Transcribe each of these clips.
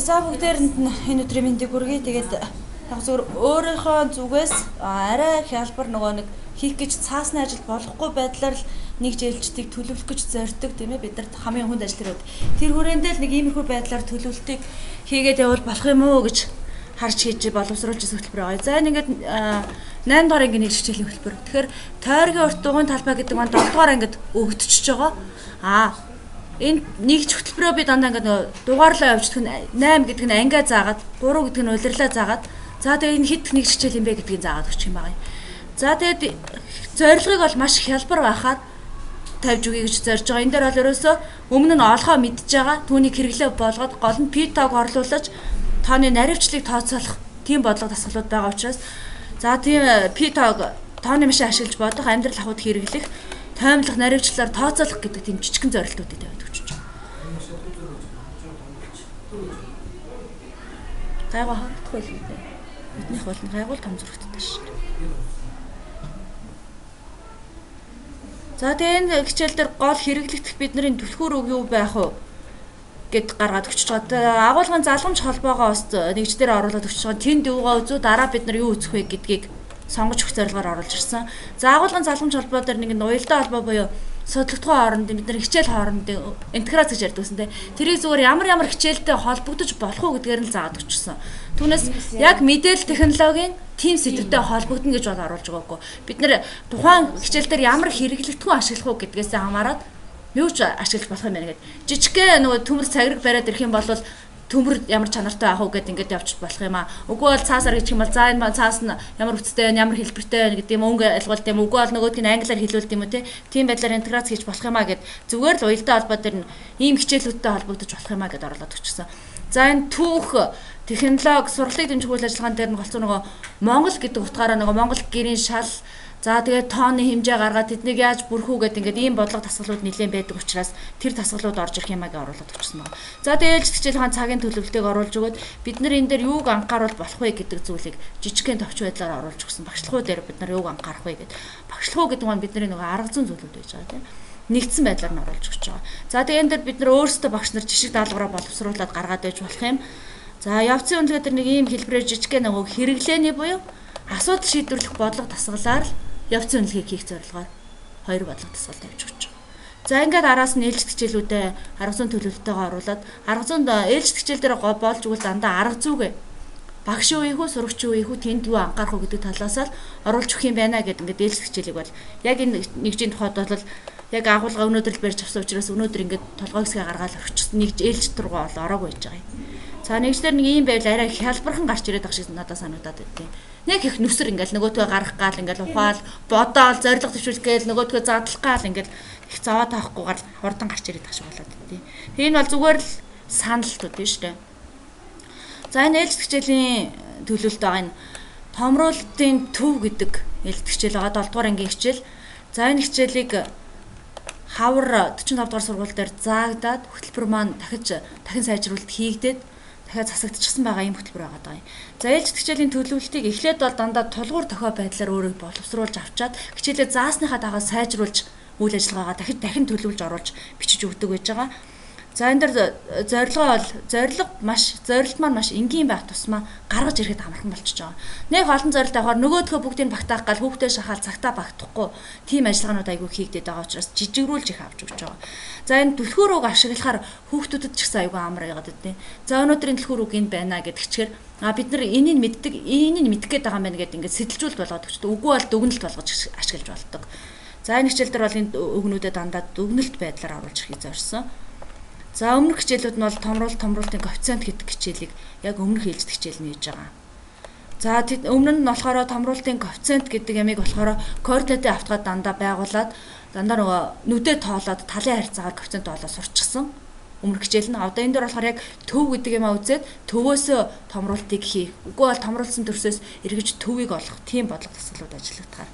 За бүгдээрэнд нь энэ өдрийн мэндийг хүргэе. Тэгээд яг зөв өөрийнхөө зүгээс арай хялбар нөгөө нэг хийх гэж цаасны ажил болохгүй байдлаар л нэг жилчдийг төлөвлөх гэж зорддог тийм ээ. Бид нар хамгийн хүнд ажил тэр хүрээндээ л нэг иймэрхүү байдлаар төлөвлөлтийг хийгээд явал болох юм уу гэж харж хийж боловсруулж хөтөлбөр байгаа. За ингээд 8 дугаар ангийн нэг хичээлийн хөтөлбөр. Тэгэхээр тойргийн урт дугуйн талбай гэдэг маань 7 дугаар ангид өгөгдчихөж байгаа. Энэ нэгж хөтөлбөрөө би дандаа ингээд дугаарлаа явуулдаг нь 8 гэдэг нь ангиа заагаад 3 гэдэг нь улирлаа заагаад за тэгээ энэ хэд нэг хичээл юм бэ гэдгийг заагаад өгчих юм байна. За тэгээд зорилгыг бол маш хялбар байхад тавьж өгье гэж зорж байгаа. Энэ дээр бол ерөөсөө өмнө нь олгоо мэдж байгаа түүнийг хэрэглээ болгоод гол нь P-tag орлуулж тооны наривчлалыг тооцоолох тийм бодлого дасгалууд байгаа учраас за тийм P-tag тооны машин ашиглаж бодох амьдрал ахуйд хэрэглэх таймлах наривчлалаар тооцоолох гэдэг тийм жижигхэн зорилтуудыг тавьдаг гэж байна. Гайгүй хатдаггүй л үү. Биднийх бол гайгүй том зөрөгтэй шүү. За тэгээ энэ хичээл дээр гол хэрэглэгдэх бидний түлхүүр үг юу байх вэ гэд гаргаад өчөж байгаа. Агуулгын залгамж холбоогоо бас нэгждэр оруулаад өчөж байгаа. Тэнд юугаа үзүү дараа бид нар юу үзэх вэ гэдгийг сонгож өгөх зорилгоор оруулж ирсэн. За агуулгын залгамж холбоо дээр нэг уялдаа холбоо буюу судлагдгын хоорондын бид нар хичээл хоорондын интеграц гэж ярьдаг гэсэн тийм. Тэрийг зүгээр ямар хичээлтэй холбогдож болох уу гэдгээр нь заадаг өгчсөн. Түүнээс яг мэдээлэл технологийн тим сэдвтэй холбогдно гэж бол оруулж байгаагүй. Бид нэр тухайн хичээл дээр ямар хэрэглэгдэхүүн ашиглах уу гэдгээс хамаарат юу ч ашиглах болох юм байна гэдэг. Жижигхэн нөгөө төмөр цагираг бариад ирэх юм бол төмөр ямар чанартай авах уу гэд ингээд явчих болох юм аа. Үгүй бол цаасаар гэж юм бол за энэ цаас нь ямар үцтэй байна, ямар хэлбэртэй байна гэдэг юм өнгө айлгуулт юм. Үгүй бол нөгөөдг нь англиар хэлүүлт юм уу те. Тийм байдлаар интеграц хийж болох юм аа гэд зүгээр л уялдаа холбоо дээр нь ийм хичээлүүдтэй холбогдож болох юм аа гэд оруулаад өгчсөн. За энэ түүх технологи сургалтыг дэмжих үйл ажиллагаан дээр нь голцоо нөгөө Монгол гэдэг утгаараа нөгөө Монгол гэрийн шал за тэгээд тооны хэмжээ гаргаад тэднийг яаж бүрхүү гэдэг ингээд ийм бодлого тасгалууд нэлээд байдаг учраас тэр тасгалууд орж ирэх юмаа гэж оруулаад өгсөн байна. За тэгээд ээлж хичээлхэн цагийн төлөвлөлтийг оруулж өгөөд бид нар энэ дээр юуг анхааруул болох вэ гэдэг зүйлийг жижигхэн товч байдлаар оруулж өгсөн. Багшлахуу дээр бид нар юуг анхаарах вэ гэдэг. Багшлахуу гэдэг нь бидний нөгөө арга зүйн зүйлүүд байж байгаа тийм. Нэгдсэн байдлаар нь оруулж өгч байгаа. За тэгээд энэ дээр бид нар өөрсдөө багш нар жишг даалгавраа боловсруулад гаргаад байж болох юм. За явцын үнэлгээ дээр нэг ийм хэлбэрээр жижигхэн нөгөө хэрэглээний буюу асуудал шийдвэрлэх бодлого тасгалаар явцын үнэлгээг хийх зорилгоор хоёр бодлого тасгал тавьж өгч байгаа. За ингээд араас нь ээлжид хичээлүүдээ арга зүйн төлөвлөлтөйгөө оруулаад арга зүйн ээлжид хичээл дээр болж өгвөл дандаа арга зүйгээ багш юу ийхүү сурагч юу ийхүү тэнд юу анхаарах уу гэдэг талаас л оруулж өгөх юм байна гэдэг ингээд ээлжид хичээлийг бол яг энэ нэгжийн тухайд бол яг агуулга өнөөдөр л барьж авсан учраас өнөөдөр ингээд толгой хэсгээ гаргаад орчихсон нэг ээлжид тургуу бол ороагүй байж байгаа юм. За нэгжлэр нэг ийм байл арай хялбархан гарч ирээд байгаа шиг надад санагдаад байдیں۔ Нэг их нүсэр ингээл нөгөөдгөө гарах гал ингээл ухаал бодоол зориг төвшүүлэх гээл нөгөөдгөө задлах гал ингээл их зовоо таахгүйгээр хурдан гарч ирээд байгаа шиг болоод байдیں۔ Энэ бол зүгээр л саналтууд тийм шүү дээ. За энэ ээлжид хичээлийн төлөвлөлт байгаа энэ томруулалтын төв гэдэг ээлжид хичээл байгаа 7 дугаар ангийн хичээл. За энэ хичээлийг хавар 45 дугаар сургууль дээр заагдаад хөтөлбөр маань дахин сайжруулалт хийгдээд дахиад засагдчихсан байгаа юм хөтөлбөр байгаа юм. За ээлжид хичээлийн төлөвлөлтийг эхлээд бол дандаа тулгуур тохио байдлаар өөрийг боловсруулж авчаад хичээлээ заасныхаа дагуу сайжруулж үйл ажиллагаагаа дахин төлөвлөж оруулж бичиж өгдөг байж байгаа. За энэ дээр зорилго маань маш энгийн байх тусмаа гаргаж ирэхэд амархан болчихж байгаа. Нэг олон зорилт авахаар нөгөөдхөө бүгдийг багтаах гал хүүхдээ шахаал цагтаа багтахгүй тийм ажиллагаанууд айгүй хийгдээд байгаа учраас жижигрүүлж их авч өгч байгаа. За энэ түлхүүр үг ашиглахаар хүүхдүүдэд ч гэсэн айгүй амар яагаад гэдэг. За өнөөдрийн түлхүүр үг энэ байна гэдгчээр бид нар энийг мэддэг гээд байгаа юм байна гэдэг ингээд сэтэлжүүлэлт болгоод өгчдөг. Үгүй бол дүгнэлт болгож ашиглаж болдог. За энэ хичээл дээр бол энэ өгнүүдэд дандаа дүгнэлт байдлаар оруулж ирэхийг зорьсон. За өмнөх хичээлүүд нь бол томруулалтын коэффициент гэдэг хичээлийг яг өмнөх ээлжид хичээл нээж байгаа. За өмнө нь болохоор томруулалтын коэффициент гэдэг ямиг болохоор координатын автгаа дандаа байгуулад дандаа нөгөө нүдэ тоолоод талын харьцаагаар коэффициент тоолоод сурчсан. Өмнөх хичээл нь одоо энэ дөр болохоор яг төв гэдэг юм а үзээд төвөөсөө томруултыг хийх. Үгүй бол томруулсан төрсөөс эргэж төвийг олох тийм бодлого тасгалууд ажиллагдахаар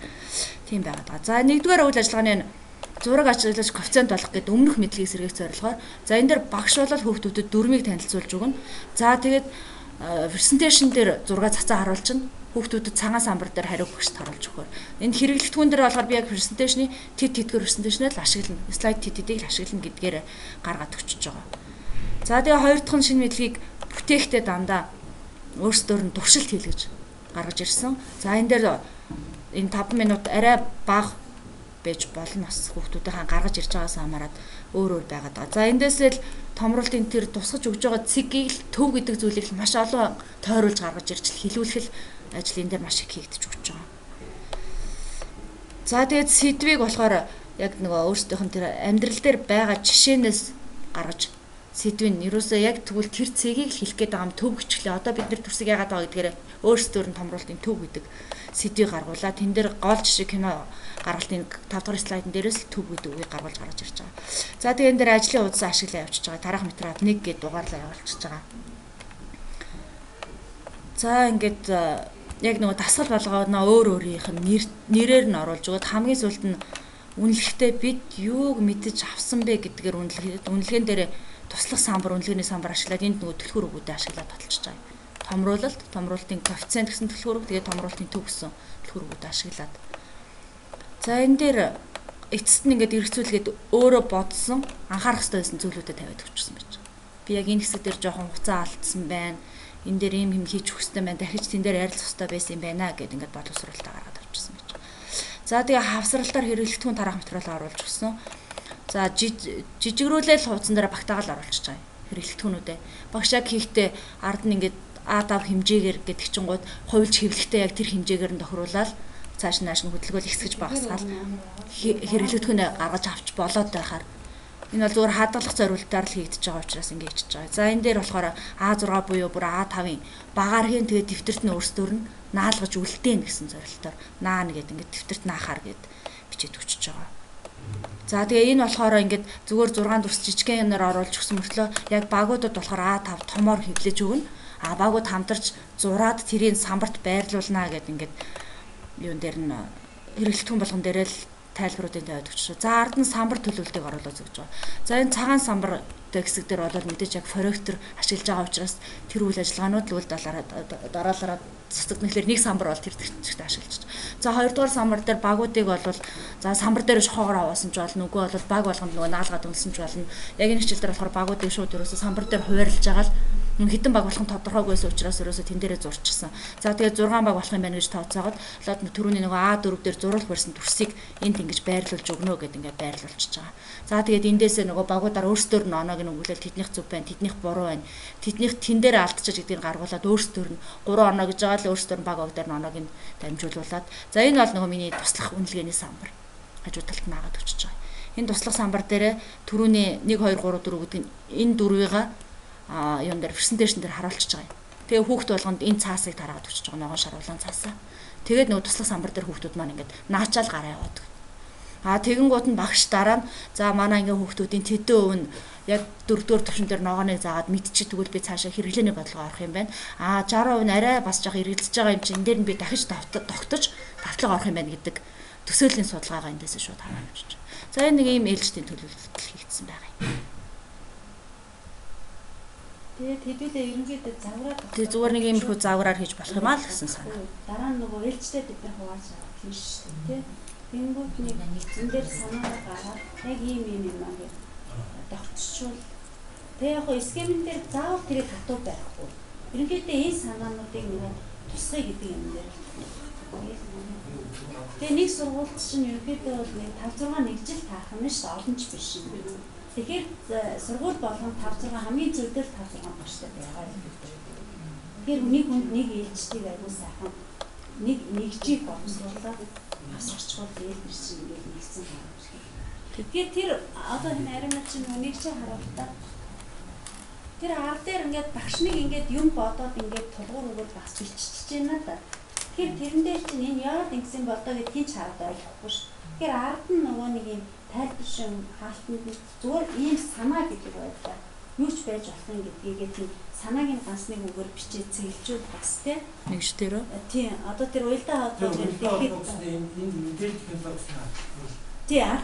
тийм байгаад байгаа. За нэгдүгээр үйл ажиллагааны зураг ажиллаж коэффициент олох гэдэг өмнөх мэдлэгийг сэргээх зорилгоор за энэ дэр багш болол хүүхдүүдэд дүрмийг танилцуулж өгнө. За тэгээд презентацийн дээр зураг цацаа харуулж чинь хүүхдүүдэд цагаан самбар дээр хариу багшд харуулж өгөхөөр. Энд хэрэглэгдэхүүн дээр болохоор би яг презентацийн тэд тэдгээр презентацийг л ашиглана. Слайд тэдийг л ашиглана гэдгээр гаргаад өчөж байгаа. За тэгээ хоёр дахь нь шинэ мэдлэгийг бүтээхдээ дандаа өөрсдөр нь туршилт хийлгэж гаргаж ирсэн. За энэ дээр энэ 5 минут арай бага байж болно бас хүүхдүүдийн гаргаж ирж байгаас хамаарат өөр байгаад байгаа. За эндээс л томруулалтын тэр тусгаж өгж байгаа цэгийг л төв гэдэг зүйлийг л маш олон тойруулж гаргаж ирж хэлүүлэх ажил энэ дээр маш их хийгдэж өгч байгаа. За тэгээд сэдвийг болохоор яг нөгөө өөрсдийнх нь тэр амьдрал дээр байгаа жишээнээс гаргаж сэдвийн ерөөсөө яг тэгвэл тэр цэгийг л хэлэх гээд байгаа юм төв гिचглээ. Одоо бид нар төрсөг яагаад байгаа гэдгээр өөрсдөр нь томруулалтын төв гэдэг сэдвийг гаргуулаа. Тэн дээр гол жишээ кино гаргалтын 5 дахь слайдн дээрээс л төв гэдэг үгийг гаргуулж гаргаж ирж байгаа. За тэгээд энэ дээр ажлын удаа ашиглаа явуулчихж байгаа. Тарах метрап 1 гэдэг дугаарлаа явуулчихж байгаа. За ингээд яг нөгөө дасгал болгооноо өөр өөрийнх нь нэрээр нь оруулж өгöd хамгийн сүүлд нь үнэлэхдээ бид юуг мэдэж авсан бэ гэдгээр үнэлгээнд дээр туслах самбар, үнэлгээний самбар ашиглаад энд нөгөө түлхүүр өгүүдээ ашиглаад баталчихж байгаа. Томруулалт, томруулалтын коэффициент гэсэн түлхүүр, тэгээд томруулалтын төв гэсэн түлхүүр өгүүдээ ашиглаад. За энэ дээр эцэст нь ингээд эргцүүлгээд өөрөө бодсон, анхаарах хэрэгтэй байсан зүйлүүдэд тавиад өгчсөн байж байгаа. Би яг энэ хэсэг дээр жоохон хуцаа алдсан байна. Энэ дээр юм хийж өгөх хэрэгтэй байна. Дахиж тэн дээр ярилцах хэрэгтэй байсан юм байна гэд ингээд бодлогосролтоо гаргаад авчихсан байж байгаа. За тэгээ хавсралтаар хэрэглэгдэхүүн тарах материал оруулж өгсөн. За жижигрүүлэл хуудсан дээр багтаагаал оруулчихж байгаа хэрэглэгдэхүүнүүдээ. Багш яг хийхдээ ард нь ингээд А5 хэмжээгээр гэдэг чингууд хувилж хэвлэхдээ яг тэр хэмжээгээр нь тохируулаад цааш нааш нь хөдөлгөөл ихсгэж багасгаал хэрэглэгдэхүүнээ гаргаж авч болоод байхаар энэ бол зүгээр хадгалах зорилтоор л хийгдэж байгаа учраас ингэ хийчихэж байгаа. За энэ дээр болохоор А6 буюу бүр А5-ын багаар хийн тэгээд дэвтэрт нь өөрсдөр нь наалгаж үлдээн гэсэн зорилтоор наана гэдэг ингээд дэвтэрт наахаар гэд бичиж өгчөж байгаа. За тэгээ энэ болохоор ингээд зүгээр 6 дүрс жижигхэн юмнаар оруулж өгсөн мөртлөө яг багуудад болохоор А5 томоор хэвлэж өгнө. А багууд хамтарч зураад тэрийн самбарт байрлуулнаа гэд ингээд юун дээр нь хэрэглэгдэхүүн болгон дээрээ л тайлбаруудын тавиад өгч. За ард нь самбар төлөвлөлтийг оруулаад өгч байгаа. За энэ цагаан самбар хэсэг дээр бол мэдээж яг проектор ашиглаж байгаа учраас тэр үйл ажиллагаанууд л үл дараалалаа цэцэгнэхлээр нэг самбар бол тэр зэгтээ ашиглаж. За хоёрдугаар самбар дээр багуудыг бол за самбар дээр шоогоор аваасан ч болно. Үгүй бол баг болгонд нөгөө наалгаад үнэлсэн ч болно. Яг энэ хичээл дээр болохоор багуудыг шууд ерөөсө самбар дээр хуваарлаж байгаа л хитэн баг болох нь тодорхойгүйсэн учраас ерөөсө тэн дээрээ зурчихсан. За тэгээд 6 баг болох юм байна гэж тооцоогоод лод түрүүний нөгөө А4 дээр зурвал барьсан төрсийг энд ингэж байрлуулж өгнө гэд ингээд байрлуулчихж байгаа. За тэгээд эндээсээ нөгөө багуудаар өөрсдөр нь оноог нь өгүүлэл тэднийх зөв байна, тэднийх буруу байна. Тэднийх тэн дээр алдчихж гэдгийг гаргуулад өөрсдөр нь 3 оноо гэж байгаа л өөрсдөр нь баг ог дээр нь оноог нь дамжуулуулад. За энэ бол нөгөө миний туслах үнэлгээний самбар. Хажуу талд нь агаад өчөж байгаа. Энэ туслах самбар дээр түрүүний 1 2 3 4 гэдэг энэ дөрвийг юун дээр презентацийн дээр харуулчихж байгаа юм. Тэгээ хүүхд болгонд энэ цаасыг тараад өчөж байгаа ногоон шаруулан цаасаа. Тэгээд нөгөө туслах самбар дээр хүүхдүүд маань ингээд наачаал гараа яваад. Тэгэнгუут нь багш дараа нь за манай ингээ хүүхдүүдийн тэдэн өв нь яг 4-р төвшин дээр ногооныг заагаад мэдчих тэгвэл би цаашаа хэрэглээний бодлого орох юм байна. 60% нь арай бас жоох эргэлзэж байгаа юм чинь энэ дээр нь би дахиж тогтож тавтлага орох юм байна гэдэг төсөөллийн судалгаагаа эндээс шууд хараад авчиж. За энэ нэг ийм ээлжтийн төлөвлөлт хийгдсэн байгаа юм. Тэгээд хэдүүлээ ерөнхийдөө загвараар тэг зүгээр нэг юм их загвараар хийж болох юм аа л гэсэн санаа. Дараа нь нөгөө ээлжтэй бид нар хувааж авах юм шүү дээ. Тэнгүүд нэг нэгэн дээр санаа гараад яг ийм юм аа гэж тогтчихвол тэг яг схемэн дээр заавал тэрийг хатуу байхгүй. Ерөнхийдөө энэ санаануудыг нөгөө тусгая гэдэг юм дээр. Тэгээ нэг сургуульд чинь ерөнхийдөө бол нэг 5-6 нэг жил таах юм шүү дээ. Олон ч биш юм. Тэгэхээр сургууль болгон 5-6 хамгийн зөвдөл 5-6 багштай байгаа юм. Тэгэхээр нэг хүнд нэг ээлжтийг аягүй сайхан нэгжийг боловсруулаад асуучвал ээлжир чинь ингээд нэгсэн байна. Тэгэхээр тэр одоо энэ аримнаа чинь нэг чинь харуултаа тэр ард дээр ингээд багш нэг ингээд юм бодоод ингээд тулгуур өгөөд бас биччихэж байна да. Тэгэхээр тэрэн дээр чинь энэ яагаад ингэсэн болдоо гэдгийг ч хараад ойлгохгүй шүү. Тэгэхээр ард нь нөгөө нэг юм тайлбаршин хаалтанд зүгээр ийм санаа гэдэг байлаа. Юу ч байж болох юм гэдгийг тийм санааг нь ганц нэг үгээр бичиж цэглжүүл бас тийм Нэгж дээр. тийм одоо тэр уялдаа хоолой Тэгээд гэхэд мэдээлэл технологи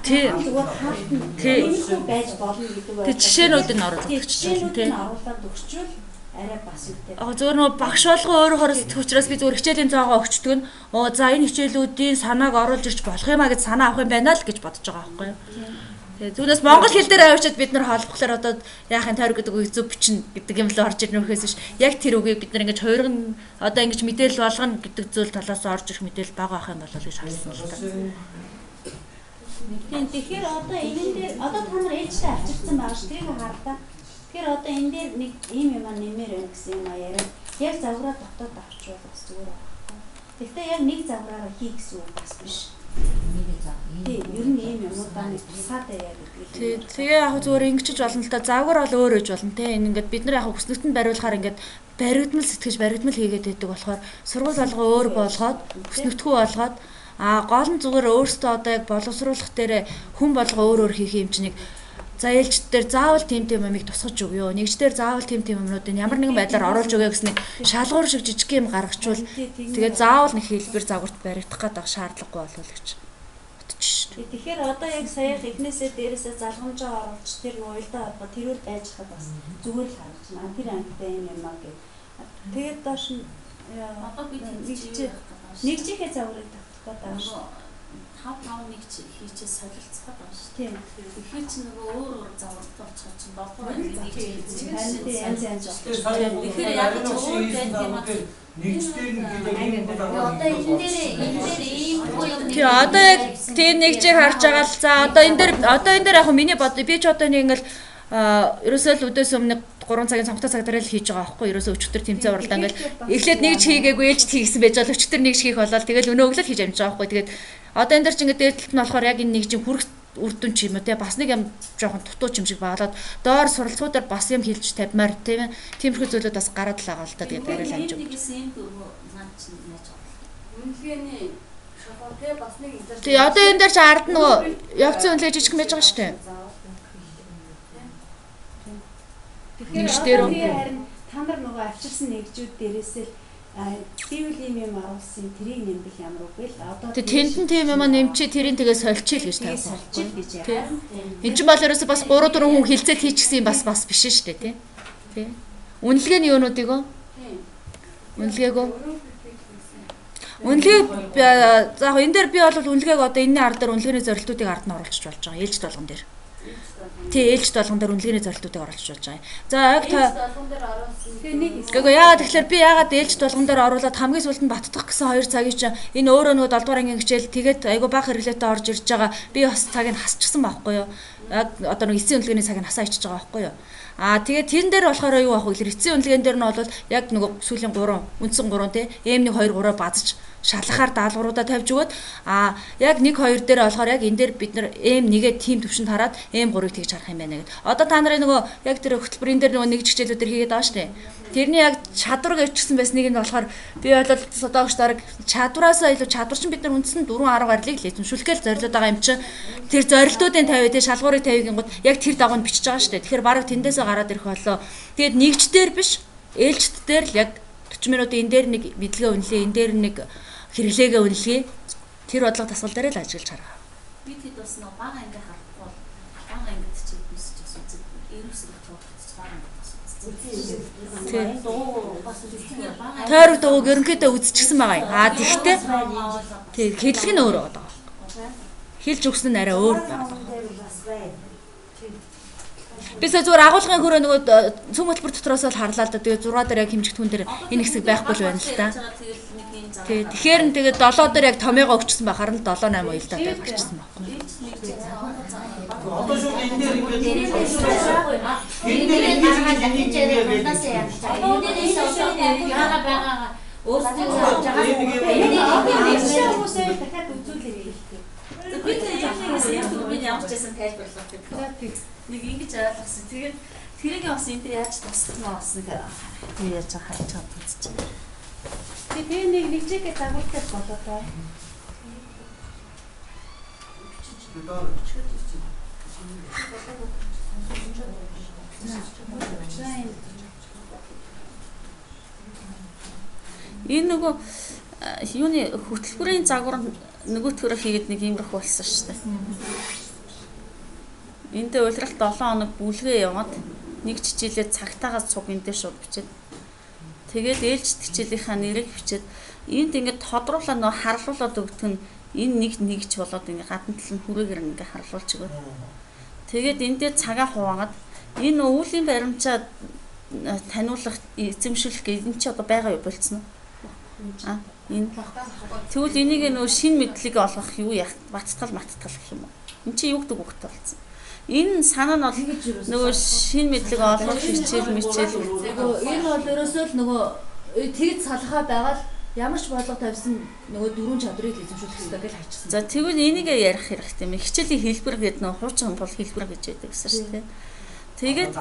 тийм зүгээр хаалтанд тиймэрхүү байж болно гэдэг байлаа. Тэг жишээнүүд нь оруулаад жишээнүүд нь оруулаад өгчвөл арай бас үүтэй. Зөвөр нөгөө багш болгоо өөрөө хорос учраас би зөвөр хичээлийн цаагаа өгчдөг нь за энэ хичээлүүдийн санааг оруулж ирж болох юм а гэж санаа авах юм байна л гэж бодож байгаа байхгүй юу. Тэгээ түүнээс монгол хэл дээр авчиад бид нар холбохлоор одоо яахын тойрог гэдэг үг зөв бичнэ гэдэг юм л орж ирнэ үхээс биш. Яг тэр үгийг бид нар ингэж хоёрын одоо ингэж мэдээлэл болгоно гэдэг зүйл талаас орж ирэх мэдээлэл бага ах юм болов гэж харсан л та. Тийм тэгэхээр одоо энэ дээр одоо та нар ээлжтэй авчирсан байгаа ш. Тэрийг хардаа. Тэгэхээр одоо энэ дээр нэг ийм юм нэмэр байна гэсэн юм а яриа. Яг загвараа дотоод авчвал бас зүгээр байна. Гэхдээ яг нэг загвараараа хий гэсэн үг бас биш. Тийм ер нь ийм юмудаа нэг тусаатай яа гэдэг. Тэгээ яг зүгээр ингэчж болно л та загвар бол өөр өж болно те. Энэ ингээд бид нар яг хүснэгтэнд бариулахаар ингээд баригдмал сэтгэж баригдмал хийгээд байдаг болохоор сургууль алгаа өөр болгоод хүснэгтгүү болгоод гол нь зүгээр өөртөө одоо яг боловсруулах дээр хүн болго өөр хийх юм чинь нэг за ээлжид дээр заавал тийм юмыг тусгаж өгөө. Нэгж дээр заавал тийм юмнуудыг ямар нэгэн байдлаар оруулж өгөө гэсэн нэг шалгуур шиг жижиг юм гаргачвал тэгээд заавал нэг хэлбэр загварт баригдах гэдэг шаардлагагүй болов гэж бодчих шүү дээ. Тэгэхээр одоо яг сая эхнээсээ дээрээсээ залгамжаа оруулж тэр уялдаа холбоо тэрүүл байж хад бас зүгээр л харж байна. Тэр амттай юм юм аа гэх. Тэгээд доош нь одоо бид нэг чихээ загварыг татах гэдэг. 5 нэг хийчээ солилцоход байна шүү. Тийм. Тэгэхээр чи нөгөө өөр загвартай очих чинь богоо нэг янз. Тэгэхээр яг ч өөр байх юм аа. нэгжтэй гэдэг юм бол Одоо энэ дээр ийм юм. Тий одоо яг тийм нэгжийг харж байгаа л за одоо энэ дээр яг миний бод би ч одоо нэг ингээл ерөөсөө л өдөөс өмнө 3 цагийн цонхтой цаг дараа л хийж байгаа байхгүй ерөөсөө өчтөр тэмцээн уралдаа ингээл эхлээд нэгж хийгээгүй ээлжид хийгсэн байж бол өчтөр нэгж хийх болол тэгэл өнөө өглөө хийж амжиж байгаа байхгүй тэгээд одоо энэ дээр ч ингээд дээдлэлт нь болохоор яг энэ нэгжийн хүрх үр дүн ч юм уу те бас нэг юм жоохон дутуу юм шиг баглаад доор суралцгуудаар бас юм хэлж тавьмаар тийм тиймэрхүү зүйлүүд бас гараад л байгаа л та тэгээд арай л амжиг. Үнэхээр шахуу те бас нэг энэ. Тэгээ одоо энэ дээр ч ард нөгөө явцсан үнэлгээ жижиг байж байгаа шүү дээ. Тэгэхээр харин та нар нөгөө авчирсан нэгжүүд дээрээсээ бивэл юм аруулсан тэрийг нэмбэх ямар үг вэ? Одоо тэнд нь тийм юм нэмчээ тэрийг тэгээ сольчих л гэж тавих. сольчих гэж яа. Энд чинь бол ерөөсө бас 3 4 хүн хилцээд хийчихсэн бас биш шүү дээ тий. Үнэлгээний юунуудыг оо? Үнэлгээгөө. Үнэлгээ за яг энэ дээр би бол үнэлгээг одоо энэний ард дээр үнэлгээний зорилтуудыг ард нь оруулж болж байгаа. Ээлжид болгон дээр. Тий ээлжид болгон дээр үнэлгээний зорилтуудыг оруулж болж байгаа. За яг та Гэхдээ яагаад тэгэхээр би яагаад ээлжид болгон дээр оруулаад хамгийн сүүлд нь баттах гэсэн 2 цагийн чинь энэ өөрөө нөгөө 7 дугаар ангийн хичээл тэгээд айгу бага хэрэглээтэй орж ирж байгаа. Би бас цагийг хасчихсан байхгүй юу? Яг одоо нэг эцсийн үнэлгээний цагийг хасаа ичиж байгаа байхгүй юу? Тэгээд тэрэн дээр болохоор юу ах вэ гэхээр эцсийн үнэлгээнд дээр нь бол яг нөгөө сүүлийн 3 үндсэн 3 тий M1 2 3 базж шалгахаар даалгавруудаа тавьж өгöd яг 1 2 дээр болохоор яг энэ дээр бид нар M1-гээ тим төвшөнд хараад M3-ыг тэгж харах юм байна гэдэг. Одоо та нарын нөгөө яг тэр хөтөлбөрийн дээр нөгөө нэгж хичээлүүдээр хийгээд байгаа шүү дээ. Тэрний яг чадвар гэвчсэн байсныг нь болохоор би бодлоо одоогш дараг чадвараасаа илүү чадвар чинь бид нар үндсэн 4 10 гарлыг л эзэмшүүлэхэл зорилоод байгаа юм чинь тэр зорилтуудын тавь тий шалгуурыг тавьгийн гот яг тэр дагуунд бичиж байгаа шүү дээ. Тэгэхээр бараг тэндээсээ гараад ирэх болоо. Тэгээд нэгждээр биш ээлждээр л яг 40 минутын энэ дээр нэг мэдлэгээ үнэлээ энэ дээр нэг хэрэглээгээ үнэлгээ тэр бодлого тасгал дээр л ажиллаж хараа. Бид хэд бас нэг бага анги харахгүй бага ангид чи бисч бас үзэг эрүүсэг тоогч бага ангид. Тойрог дууг ерөнхийдөө үзчихсэн байгаа юм. Тэгтээ тий хэллэг нь өөр байгаа. Хэлж өгсөн нь арай өөр байгаа. Бисээ зүгээр агуулгын хөрөө нөгөө цөм хөтөлбөр дотроос л харлаа л да. Тэгээ 6 дээр яг хэмжигдэхүүн дээр энэ хэсэг байхгүй л байна л да. Тэгэхээр нь тэгээд 7 дээр яг томьёогоо өгчсөн байхаар нь 7 8 уялдаа дээр гарчсан байхгүй. одоо шүү энэ дээр ингээд нэг ингэж ойлгосон. Тэгээд тэрийг бас энэ дээр яаж тусах нь бас нэг яаж хайж чаддаг чинь. Тэгээ нэг нэгжээгээ дагуулдаг болоо таа. Энэ нөгөө юуны хөтөлбөрийн загвар нөгөө төрөөр хийгээд нэг иймэрхүү болсон шүү дээ. Энд уйлралт 7 хоног бүлгээ яваад нэг хичээлээ цагтаагаас цуг энэ дээр шууд бичээд тэгээд ээлжид хичээлийнхаа нэрийг бичээд энд ингээд тодруулаад нөгөө харлуулад өгдөг нь энэ нэгж болоод ингээд гадна талын хүрээгээр ингээд харлуулж өгöd. Тэгээд энэ дээр цагаа хуваагаад энэ өвлийн баримтчаа таниулах эзэмшүүлэх гэдэг нь чи одоо байгаа юу болцсон уу? Энэ тэгвэл энийг нөгөө шин мэдлэг олгох юу яах баттал гэх юм уу? Энд чи юу гэдэг үгтэй болсон. Энэ санаа нь бол нөгөө шин мэдлэг олгох хичээл мичээл. Энэ бол ерөөсөө л нөгөө тэгэд салхаа байгаад ямар ч бодлого тавьсан нөгөө дөрвөн чадрыг эзэмшүүлэх хэрэгтэй гэж хайчсан. За тэгвэл энийг ярих хэрэгтэй юм. Хичээлийн хэлбэр гэдэг нөгөө хуучин бол хэлбэр гэж байдаг гэсэн шүү дээ. Тэгээд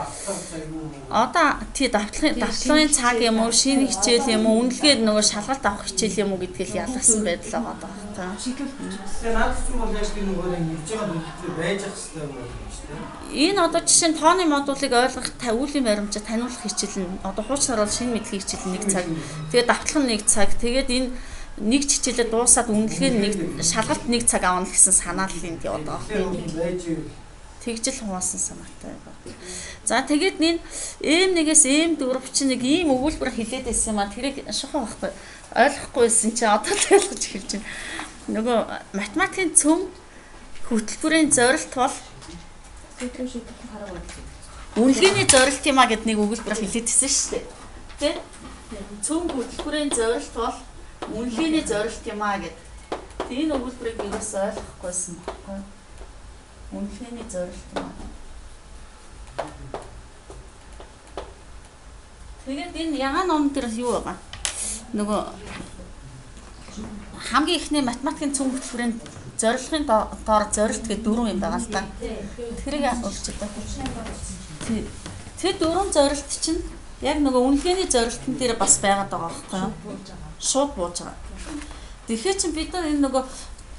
одоо тий давтлагын цаг юм уу, шинэ хичээл юм уу, үнэлгээд нөгөө шалгалт авах хичээл юм уу гэдгийг ялгсан байдал байгаа даа. Тэгээ наад чинь бол яг тийм нөгөө нэгж байгаа үйлдэл байж ах хэрэгтэй юм байна шүү дээ. Энэ одоо жишээ нь тооны модулыг ойлгох үеийн баримтчаа таниулах хичээл нь одоо хуучнаар бол шинэ мэдлэг хичээл 1 цаг. Тэгээд давтлах нь 1 цаг. Тэгээд энэ нэг хичээлээ дуусаад үнэлгээд нэг шалгалт 1 цаг авна гэсэн санаал энд яваад байгаа. Тэгжил хуваасан санаатай байгаа. За тэгээд энэ M1-ээс M4 чинь нэг ийм өгүүлбэр хилээд байсан юм а тэрийг шухан байхгүй ойлгохгүйсэн чи одоо л ойлгож эхэлж байна. Нөгөө математикийн цөм хөтөлбөрийн зорилт бол үнэлгээний зорилт юм а гэд нэг өгүүлбэр хилээдсэн шүү дээ. Тэ? Цөм хөтөлбөрийн зорилт бол үнэлгээний зорилт юм а гэд. Энэ өгүүлбэрийг юус ойлгохгүйсэн байхгүй. Үнэлгээний зорилт юм аа. Тэгээд энэ ягаан ном дээр юу байгаа? Нөгөө хамгийн ихний математикийн цөм хөтөлбөрийн зорилгын доор зорилт гэдэг 4 юм байгаа л та. Тэрийг олж одоо. Тэр 4 зорилт чинь яг нөгөө үнэлгээний зорилтын дээр бас байгаад байгаа байхгүй юу? Шууд бууж байгаа. Тэгэхээр чинь бид нар энэ нөгөө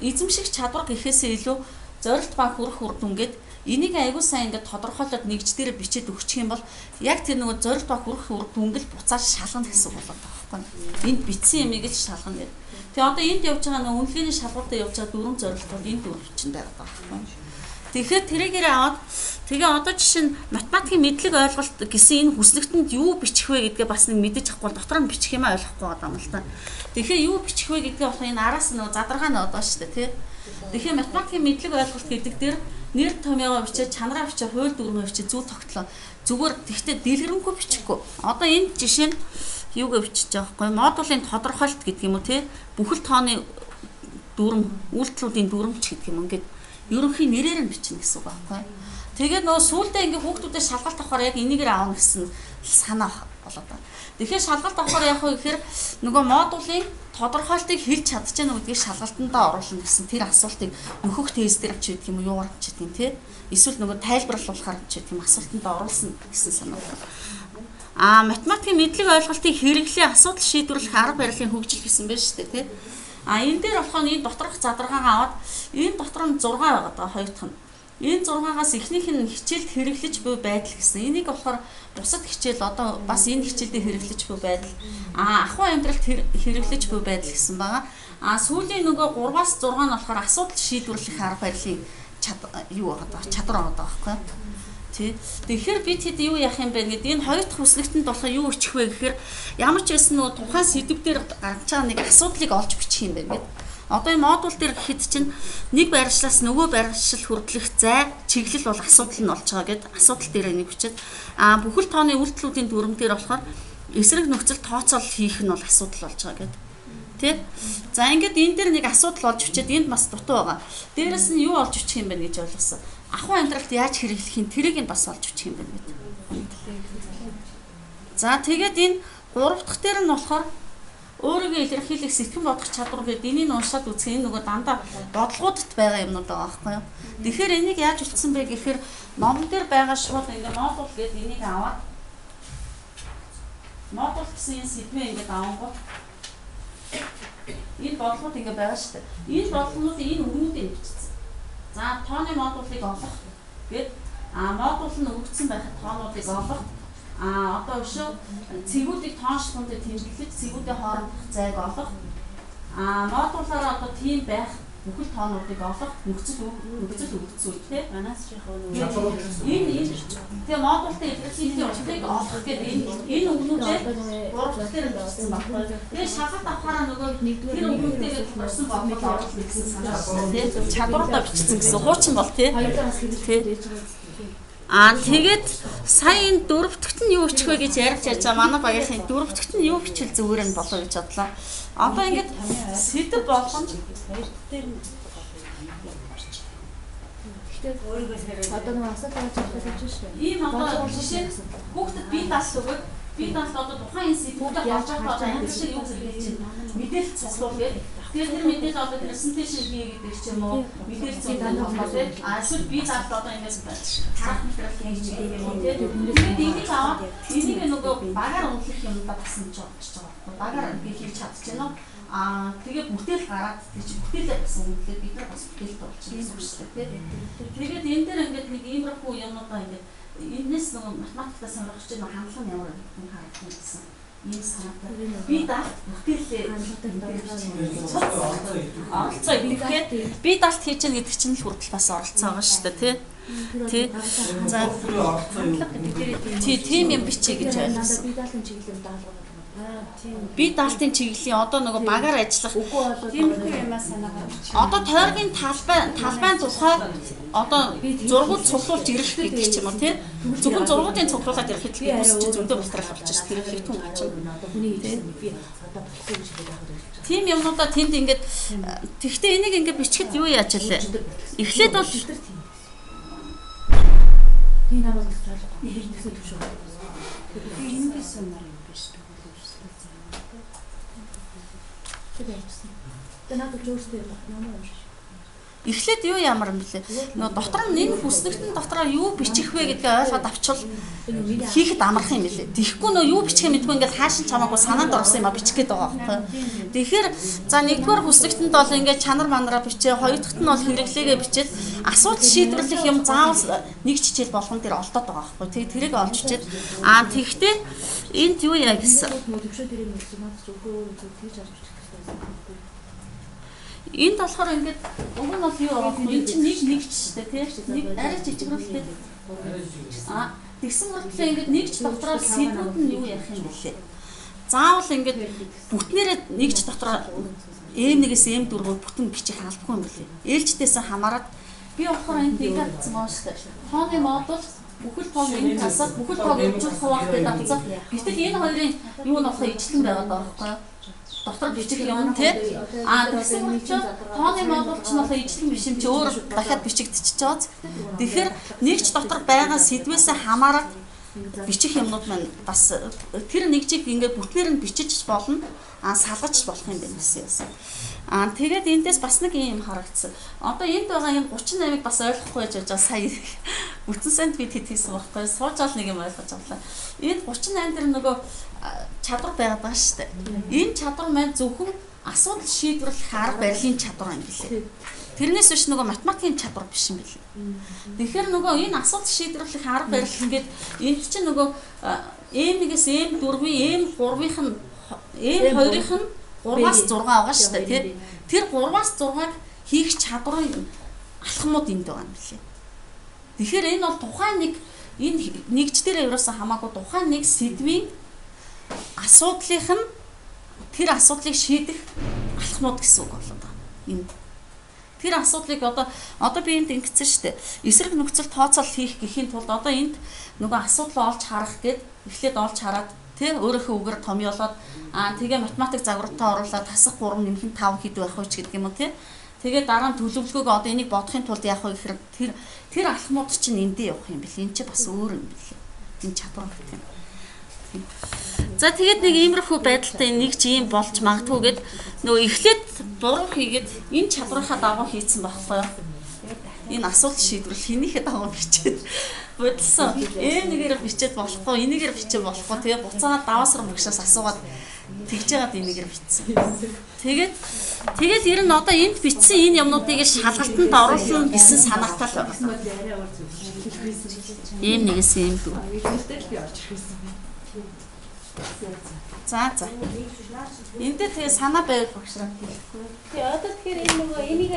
эзэмших чадвар гэхээсээ илүү зорилт ба хүрэх үр дүн гээд энийг аягүй сайн ингээд тодорхойлоод нэгж дээр бичээд өгчих юм бол яг тэр нөгөө зорилт ба хүрэх үр дүнг л буцааж шалгана гэсэн үг болоод байгаа байхгүй. Энд бичсэн юмыг л шалгана гэдэг. Тэгээ одоо энд явж байгаа нөгөө үнэлгээний шалгууртаа явж байгаа 4 зорилт бол энэ 4 чинь байгаа байхгүй. Тэгэхээр тэрийгээрээ аваад тэгээ одоо жишээ нь математикийн мэдлэг ойлголт гэсэн энэ хүслэгтэнд юу бичих вэ гэдгээ бас нэг мэдэж авахгүй дотор нь бичих юм ойлгохгүй байгаа юм л та. Тэгэхээр юу бичих вэ гэдгээ болох энэ араас нөгөө задаргаа нь одоо шүү дээ тий. Тэгэхээр математикийн мэдлэг ойлголт гэдэг дээр нэр томьёогоо бичиж чанараа бичиж хууль дүрмээ бичиж зүйл тогтлоо зүгээр тэгтээ дэлгэрэнгүй бичихгүй. Одоо энэ жишээ нь юугээ бичиж байгаа байхгүй модулын тодорхойлт гэдэг юм уу тий бүхэл тооны дүрм үйлдэлүүдийн дүрмч гэдэг юм ингээд ерөнхий нэрээр нь бичнэ гэсэн үг байхгүй. Тэгээд нөгөө сүүлдээ ингээ хүүхдүүдэд шалгалт авахаар яг энийгээр аавна гэсэн санаа болоод байна. Тэгэхээр шалгалт авахаар яг хөө гэхээр нөгөө модулын тодорхойлтыг хэлж чадчихна уу гэдгийг шалгалтандаа оруулна гэсэн тэр асуултыг нөхөх тестээр авч идэх юм уу юугаар авч идэх юм те эсвэл нөгөө тайлбарлуулахаар авч идэх юм асуултандаа оруулсан гэсэн санаа байна. Математикийн мэдлэг ойлголтыг хэрэглээ асуудал шийдвэрлэх арга барилын хөгжил гэсэн байна шүү дээ те. Энэ дээр болохоо энэ доторх задаргаагаа аваад энэ дотор нь 6 байгаа даа хоёр дахь нь. Энэ 6-аас эхнийх нь хичээлд хэрэглэж буй байдал гэсэн. Энийг болохоор бусад хичээл одоо бас энэ хичээлдээ хэрэглэж буй байдал. Ахуй амьдралд хэрэглэж буй байдал гэсэн байгаа. Сүүлийн нөгөө 3-аас 6 нь болохоор асуудал шийдвэрлэх арга барилын юу байгаа даа чадвар байгаа даа байхгүй юу? Тэгэхээр бид хэд юу яах юм бэ гэдэг энэ хоёр дахь хүслэгтэнд болохоор юу өчөх вэ гэхээр ямар ч байсан нөгөө тухайн сэдв дээр гарч байгаа нэг асуудлыг олж бичих юм байна гэдэг. Одоо энэ модуль дээр гэхэд чинь нэг байршлаас нөгөө байршил хүртэлх зай чиглэл бол асуудал нь болж байгаа гэдэг асуудал дээр нэг бичээд бүхэл тооны үйлдэлүүдийн дүрм дээр болохоор эсрэг нөхцөл тооцоол хийх нь бол асуудал болж байгаа гэдэг. Тэ? За ингээд энэ дээр нэг асуудал олж бичээд энд бас дутуу байгаа. Дээрээс нь юу олж бичих юм бэ гэж ойлгосон. Ахуй амьдралд яаж хэрэглэх юм тэрийг нь бас олж бичих юм байна гэдэг. За тэгээд энэ 3 дахь дээр нь болохоор өөрийгөө илэрхийлэх сэтгэн бодох чадвар гэдэг энийг уншаад үзэх энэ нөгөө дандаа бодлогуудад байгаа юмнууд байгаа байхгүй юу. Тэгэхээр энийг яаж үлдсэн бэ гэхээр номон дээр байгаа шууд ингээ модуль гэдэг энийг аваад модуль гэсэн энэ сэдвээ ингээ авангууд энэ бодлогууд ингээ байгаа шүү дээ. Энэ бодлогуудын энэ өгнүүдийг бичсэн. За тооны модулыг олох гээд модул нь өгөгдсөн байхад тоонуудыг олох. Одоо өшөө цэгүүдийг тооншлгонд тэмдэглэж цэгүүдийн хоорондох зайг олох. Модулаараа одоо тийм байх бүхэл тоонуудыг олох нөхцөл өгөгдсөн үедээ манаас яг энэ тэгээ модултай илэрхийллийн уртыг олох гэдэг энэ өгнүүдээ гурав дээр бичсэн багтаа. Тэгээ шалгалт авахаараа нөгөө тэр өгнүүдтэйгээ тулгарсан бодлого оруулах гэсэн санаа тийм чадваруудаа бичсэн гэсэн хуучин бол тийм. Тэгээд сая энэ дөрөвдөгт нь юу бичих вэ гэж ярьж байгаа манай багийнхан дөрөвдөгт нь юу бичил зүгээр нь болоо гэж бодлоо. Одоо ингээд сэдв болгоно. Одоо нэг асуулт авч байгаа ийм одоо жишээ хүүхдэд бие даалт өгөөд бие даалт одоо тухайн энэ сэдвүүдэд болж байгаа одоо янз шиг юу зэрэг чинь мэдээлэл цуглуулгээд тэгээд тэр мэдээлэл одоо презентацийн хий гэдэг ч юм уу мэдээлэл цуглуулах тийм эсвэл бие даалт одоо ингэж харах материал хийж байгаа юм тийм тэгээд энийг аваад энийг нөгөө багаар унтлах юмдаа тасна ч болж байгаа. Багаар би хийж чадчихна. Тэгээ бүтээл гараад тэр чинь бүтээлээ бас үнэлээд бид нар бас бүтээлд болчихсон гэсэн үг шүү дээ. Тэгээд энэ дээр ингээд нэг иймэрхүү юмудаа ингээд энэс нөгөө математикаас сонирхож байгаа хандлага ямар юм харагдсан гэсэн. Ийм санаатай. Би даалт бүтээлээ оролцоо идэхэд би даалт хийж гэнэ гэдэг чинь л хүртэл бас оролцоо байгаа шүү дээ тий. За тийм юм бичиж гэж ойлгосон. Би даалтын чиглэлийн даалгавар. Би даалтын чиглэлийн одоо нөгөө багаар ажиллах тийм юмас санаагаар. Одоо тойргийн талбайн тухай одоо зургууд цуглуулж ирэх гэдэг ч юм уу тийм зөвхөн зургуудын цуглуулад ирэх хэлбэр хүмүүс чинь зөндөө бастрах болж шүү дээ. Тэр их түн ачаа. Тийм юмнуудаа тэнд ингээд тэгвэл энийг ингээд бичгэд юу яаж вэ? Эхлээд бол тийм намайг зөвлөж хийсэн төвшөө. Энэ би сонор юм биш. Эхлээд юу ямар юм бэлээ? Нөгөө дотор нь энэ хүснэгтэн дотроо юу бичих вэ гэдгээ ойлгоод авчвал хийхэд амарх юм бэлээ. Тэгэхгүй нөгөө юу бичих юм мэдгүй ингээд хаашин чамаагүй санаанд орсон юм а бичих гээд байгаа байхгүй. Тэгэхээр за нэгдүгээр хүснэгтэнд бол ингээд чанар манараа бичээ, хоёр дахьт нь бол хэрэглээгээ бичээд асуудал шийдвэрлэх юм заавал нэг жижиг болгон дээр олдоод байгаа байхгүй. Тэгээ тэрийг олж ичээд тэгтээ энд юу яа гэсэн. Энд болохоор ингээд уг нь бол юу байгаа вэ? Энд чинь нэг ч шүү дээ тийм. Нэг арай жижигрүүлтэй. Тэгсэн мөртлөө ингээд нэгч дотроо сэдвүүд нь юу ярих юм бэлээ. Заавал ингээд бүтнээрээ нэгч дотроо M1-ээс M4-өөр бүтэн бичих албагүй юм бэлээ. Ээлжтээс хамаарат би болохоор энд нэг татсан мөн шүү дээ. Тооны модуль бүхэл тоог энэ тасаад бүхэл тоог хэмжүүлэх хуваахтай давцаа. Гэтэл энэ хоёрын юу нь болохоор ижлэн байгаад байгаа байхгүй. Дотор бичих юм тий. Тэгсэн мөрчөө тооны модуль ч нөхөө ижлэн биш юм чи өөр дахиад бичигдчихэж байгаа. Тэгэхээр нэгч дотор байгаа сэдвээс хамаарат бичих юмнууд маань бас тэр нэг жиг ингээд бүтнээр нь бичиж болно. Салгаж болох юм байна гэсэн. Тэгээд эндээс бас нэг юм харагдсан. Одоо энд байгаа юм 38-ыг бас ойлгохгүй байж байгаа сая бүтэн санд бид хийсэн байхгүй. Суужаал нэг юм ойлгож авлаа. Энд 38 дээр нөгөө чадвар байгаад байгаа шүү дээ. Энэ чадвар маань зөвхөн асуудал шийдвэрлэх арга барилын чадвар юм билээ. Тэрнээс биш нөгөө математикийн чадвар биш юм билээ. Тэгэхээр нөгөө энэ асуудал шийдвэрлэх арга барил ингээд энд чинь нөгөө M1-ээс M4-ийн M3-ийнх нь M2-ийнх нь 3-аас 6 байгаа шүү дээ тий. Тэр 3-аас 6-ыг хийх чадварын алхмууд энд байгаа юм билээ. Тэгэхээр энэ бол тухайн нэг энэ нэгж дээр ерөөсөн хамаагүй тухайн нэг сэдвийн асуудлынх нь тэр асуудлыг шийдэх алхмууд гэсэн үг болоод байгаа юм. Тэр асуудлыг одоо би энд ингэсэн шүү дээ. Эсрэг нөхцөл тооцоол хийх гэхийн тулд одоо энд нөгөө асуудал олж харах гээд эхлээд олж хараад тий өөрийнхөө үгээр томьёолоод тэгээ математик загвартаа оруулаад тасах 3 нэмэх 5 хэд байх вэ ч гэдэг юм уу тий. Тэгээ дараа нь төлөвлөгөөг одоо энийг бодохын тулд яах вэ гэхээр тэр алхмууд чинь эндээ явах юм бэл. Энд чи бас өөр юм бэл. Энэ чадвар гэх юм. За тэгээд нэг иймэрхүү байдалтай нэг ч юм болж магадгүй гэд нөгөө эхлээд буруу хийгээд энэ чадварынхаа дагуу хийцэн байхгүй юу? Энэ асуулт шийдвэрлэх хинийхээ дагуу бичээд бодсон. Нэгээр бичээд болохгүй, энийгээр бичиж болохгүй. Тэгээ буцаагаад даваасрах багшаас асуугаад тэгж яагаад энийгээр бичсэн. Тэгээд ер нь одоо энд бичсэн энэ юмнуудыг шалгалтанд оруулна гэсэн санаатай л байна. Ийм нэгээс юм дүү. За. Энд тэгээ санаа байвал багшраа хэлэхгүй. Тэгээ одоо тэгэхээр энэ нөгөө энийг